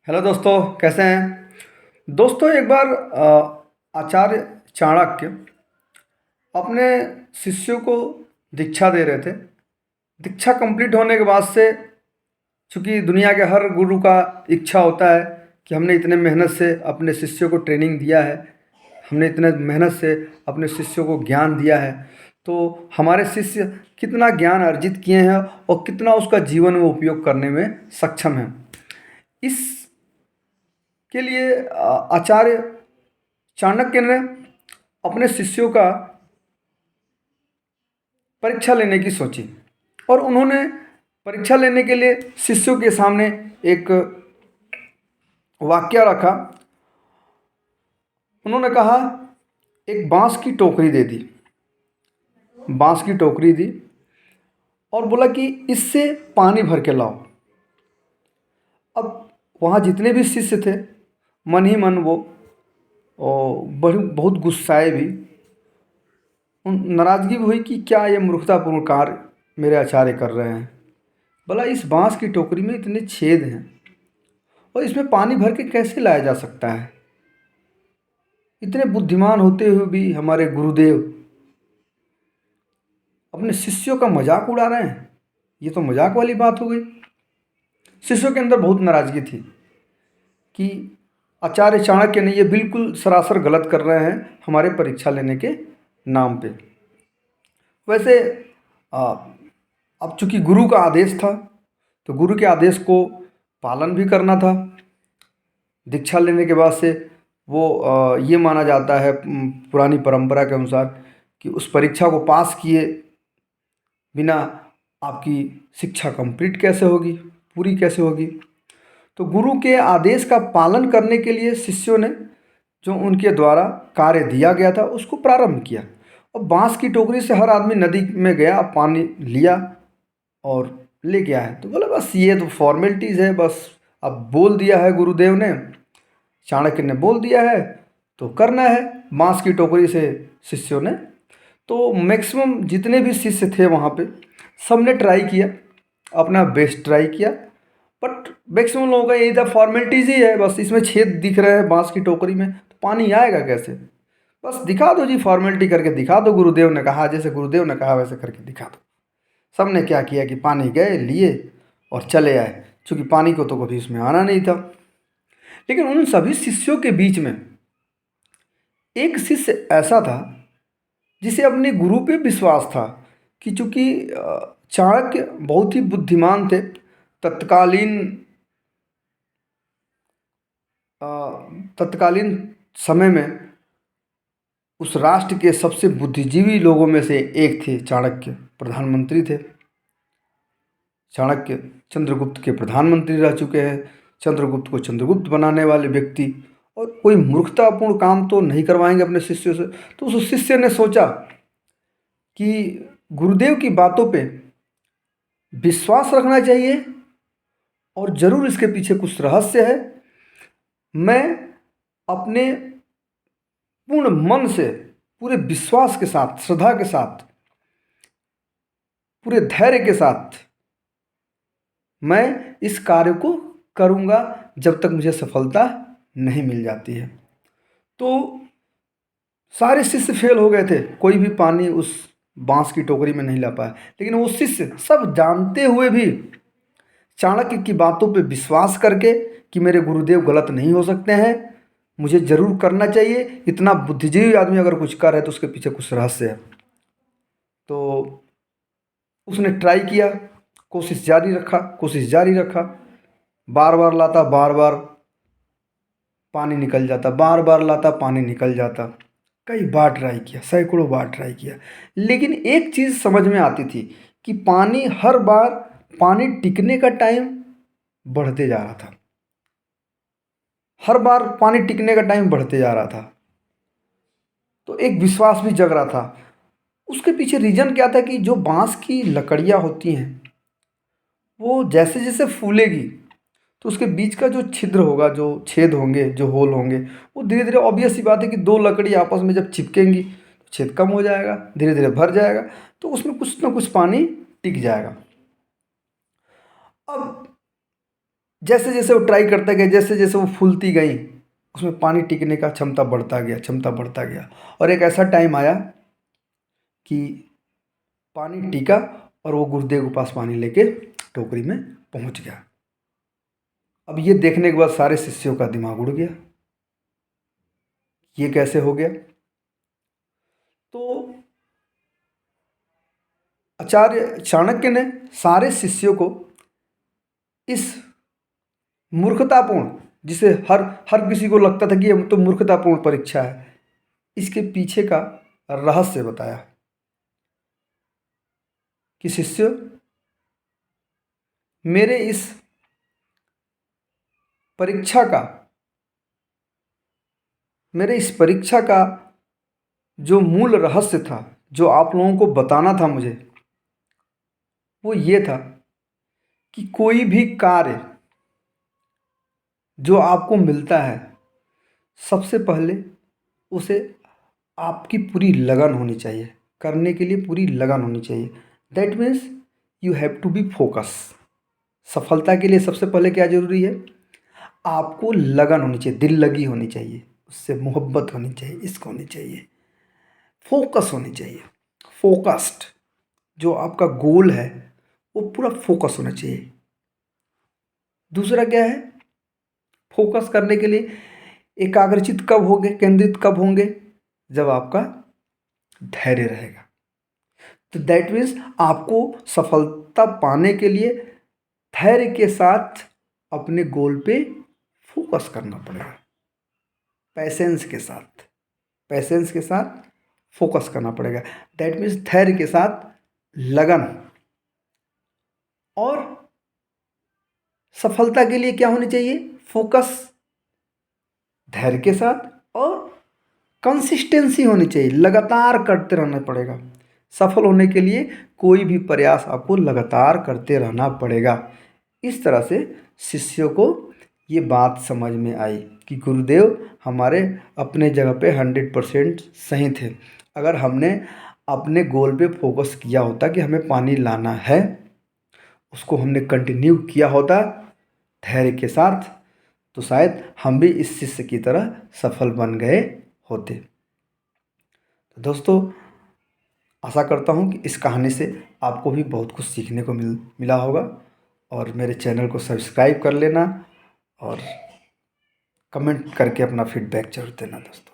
Hello दोस्तों, कैसे हैं। दोस्तों, एक बार आचार्य चाणक्य अपने शिष्यों को दीक्षा दे रहे थे। दीक्षा कंप्लीट होने के बाद से, चूँकि दुनिया के हर गुरु का इच्छा होता है कि हमने इतने मेहनत से अपने शिष्यों को ट्रेनिंग दिया है, हमने इतने मेहनत से अपने शिष्यों को ज्ञान दिया है, तो हमारे शिष्य कितना ज्ञान अर्जित किए हैं और कितना उसका जीवन में उपयोग करने में सक्षम हैं। इस के लिए आचार्य चाणक्य ने अपने शिष्यों का परीक्षा लेने की सोची और उन्होंने परीक्षा लेने के लिए शिष्यों के सामने एक वाक्य रखा। उन्होंने कहा, एक बांस की टोकरी दे दी, बांस की टोकरी दी और बोला कि इससे पानी भर के लाओ। अब वहाँ जितने भी शिष्य थे, मन ही मन वो बड़ी बहुत गुस्साए भी, नाराज़गी भी हुई कि क्या ये मूर्खतापूर्ण कार्य मेरे आचार्य कर रहे हैं। भला इस बांस की टोकरी में इतने छेद हैं और इसमें पानी भर के कैसे लाया जा सकता है। इतने बुद्धिमान होते हुए भी हमारे गुरुदेव अपने शिष्यों का मजाक उड़ा रहे हैं। ये तो मजाक वाली बात हो गई। शिष्यों के अंदर बहुत नाराज़गी थी कि आचार्य चाणक्य ने ये बिल्कुल सरासर गलत कर रहे हैं हमारे परीक्षा लेने के नाम पे। वैसे आ, अब चूंकि गुरु का आदेश था तो गुरु के आदेश को पालन भी करना था। दीक्षा लेने के बाद से वो ये माना जाता है पुरानी परंपरा के अनुसार कि उस परीक्षा को पास किए बिना आपकी शिक्षा कंप्लीट कैसे होगी, पूरी कैसे होगी। तो गुरु के आदेश का पालन करने के लिए शिष्यों ने जो उनके द्वारा कार्य दिया गया था उसको प्रारंभ किया। और बांस की टोकरी से हर आदमी नदी में गया, पानी लिया और ले गया है। तो बोला बस ये तो फॉर्मेलिटीज़ है, बस अब बोल दिया है गुरुदेव ने, चाणक्य ने बोल दिया है तो करना है। बांस की टोकरी से शिष्यों ने, तो मैक्सिमम जितने भी शिष्य थे वहाँ पे सब ने ट्राई किया, अपना बेस्ट ट्राई किया। बट मैक्सिमम लोगों का यही था, फॉर्मेलिटीज़ ही है, बस इसमें छेद दिख रहे हैं बांस की टोकरी में, तो पानी आएगा कैसे। बस दिखा दो जी, फॉर्मेलिटी करके दिखा दो, गुरुदेव ने कहा, जैसे गुरुदेव ने कहा वैसे करके दिखा दो। सब ने क्या किया कि पानी गए, लिए और चले आए, क्योंकि पानी को तो कभी इसमें आना नहीं था। लेकिन उन सभी शिष्यों के बीच में एक शिष्य ऐसा था जिसे अपने गुरु पे विश्वास था कि चूंकि चाणक्य बहुत ही बुद्धिमान थे, तत्कालीन अ, तत्कालीन समय में उस राष्ट्र के सबसे बुद्धिजीवी लोगों में से एक थे चाणक्य, प्रधानमंत्री थे। चाणक्य चंद्रगुप्त के प्रधानमंत्री रह चुके हैं, चंद्रगुप्त को चंद्रगुप्त बनाने वाले व्यक्ति, और कोई मूर्खतापूर्ण काम तो नहीं करवाएंगे अपने शिष्यों से। तो उस शिष्य ने सोचा कि गुरुदेव की बातों पे विश्वास रखना चाहिए और ज़रूर इसके पीछे कुछ रहस्य है। मैं अपने पूर्ण मन से, पूरे विश्वास के साथ, श्रद्धा के साथ, पूरे धैर्य के साथ मैं इस कार्य को करूँगा जब तक मुझे सफलता नहीं मिल जाती है। तो सारे शिष्य फेल हो गए थे, कोई भी पानी उस बांस की टोकरी में नहीं ला पाया। लेकिन वो शिष्य सब जानते हुए भी चाणक्य की बातों पे विश्वास करके कि मेरे गुरुदेव गलत नहीं हो सकते हैं, मुझे ज़रूर करना चाहिए, इतना बुद्धिजीवी आदमी अगर कुछ कर रहा है तो उसके पीछे कुछ रहस्य है। तो उसने ट्राई किया, कोशिश जारी रखा, कोशिश जारी रखा, बार बार लाता, बार बार पानी निकल जाता, बार बार लाता, पानी निकल जाता। कई बार ट्राई किया, सैकड़ों बार ट्राई किया, लेकिन एक चीज़ समझ में आती थी कि पानी हर बार, पानी टिकने का टाइम बढ़ते जा रहा था, हर बार पानी टिकने का टाइम बढ़ते जा रहा था। तो एक विश्वास भी जग रहा था। उसके पीछे रीज़न क्या था कि जो बांस की लकड़ियाँ होती हैं वो जैसे जैसे फूलेगी तो उसके बीच का जो छिद्र होगा, जो छेद होंगे, जो होल होंगे, वो धीरे धीरे, ऑब्वियस सी बात है कि दो लकड़ी आपस में जब चिपकेंगी तो छेद कम हो जाएगा, धीरे धीरे भर जाएगा, तो उसमें कुछ ना कुछ पानी टिक जाएगा। अब जैसे जैसे वो ट्राई करते गए, जैसे जैसे वो फूलती गई, उसमें पानी टिकने का क्षमता बढ़ता गया, क्षमता बढ़ता गया। और एक ऐसा टाइम आया कि पानी टिका और वो गुरुदेव के पास पानी लेके टोकरी में पहुंच गया। अब ये देखने के बाद सारे शिष्यों का दिमाग उड़ गया, ये कैसे हो गया। तो आचार्य चाणक्य ने सारे शिष्यों को इस मूर्खतापूर्ण, जिसे हर हर किसी को लगता था कि ये तो मूर्खतापूर्ण परीक्षा है, इसके पीछे का रहस्य बताया कि शिष्य, मेरे इस परीक्षा का मेरे इस परीक्षा का जो मूल रहस्य था, जो आप लोगों को बताना था मुझे, वो ये था कि कोई भी कार्य जो आपको मिलता है, सबसे पहले उसे आपकी पूरी लगन होनी चाहिए, करने के लिए पूरी लगन होनी चाहिए। That means you have to be focus. सफलता के लिए सबसे पहले क्या जरूरी है? आपको लगन होनी चाहिए, दिल लगी होनी चाहिए, उससे मोहब्बत होनी चाहिए, इश्क होनी चाहिए, फोकस होनी चाहिए। फोकस्ड, जो आपका गोल है वो पूरा फोकस होना चाहिए। दूसरा क्या है? फोकस करने के लिए एकाग्रचित कब होंगे, केंद्रित कब होंगे? जब आपका धैर्य रहेगा। तो दैट मीन्स आपको सफलता पाने के लिए धैर्य के साथ अपने गोल पे फोकस करना पड़ेगा। पैसेंस के साथ, पैसेंस के साथ फोकस करना पड़ेगा। दैट मीन्स धैर्य के साथ लगन। और सफलता के लिए क्या होनी चाहिए? फोकस, धैर्य के साथ, और कंसिस्टेंसी होनी चाहिए, लगातार करते रहना पड़ेगा। सफल होने के लिए कोई भी प्रयास आपको लगातार करते रहना पड़ेगा। इस तरह से शिष्यों को ये बात समझ में आई कि गुरुदेव हमारे अपने जगह पे 100% सही थे। अगर हमने अपने गोल पे फोकस किया होता कि हमें पानी लाना है, उसको हमने कंटिन्यू किया होता धैर्य के साथ, तो शायद हम भी इस शिष्य की तरह सफल बन गए होते। तो दोस्तों, आशा करता हूँ कि इस कहानी से आपको भी बहुत कुछ सीखने को मिला होगा। और मेरे चैनल को सब्सक्राइब कर लेना और कमेंट करके अपना फीडबैक जरूर देना दोस्तों।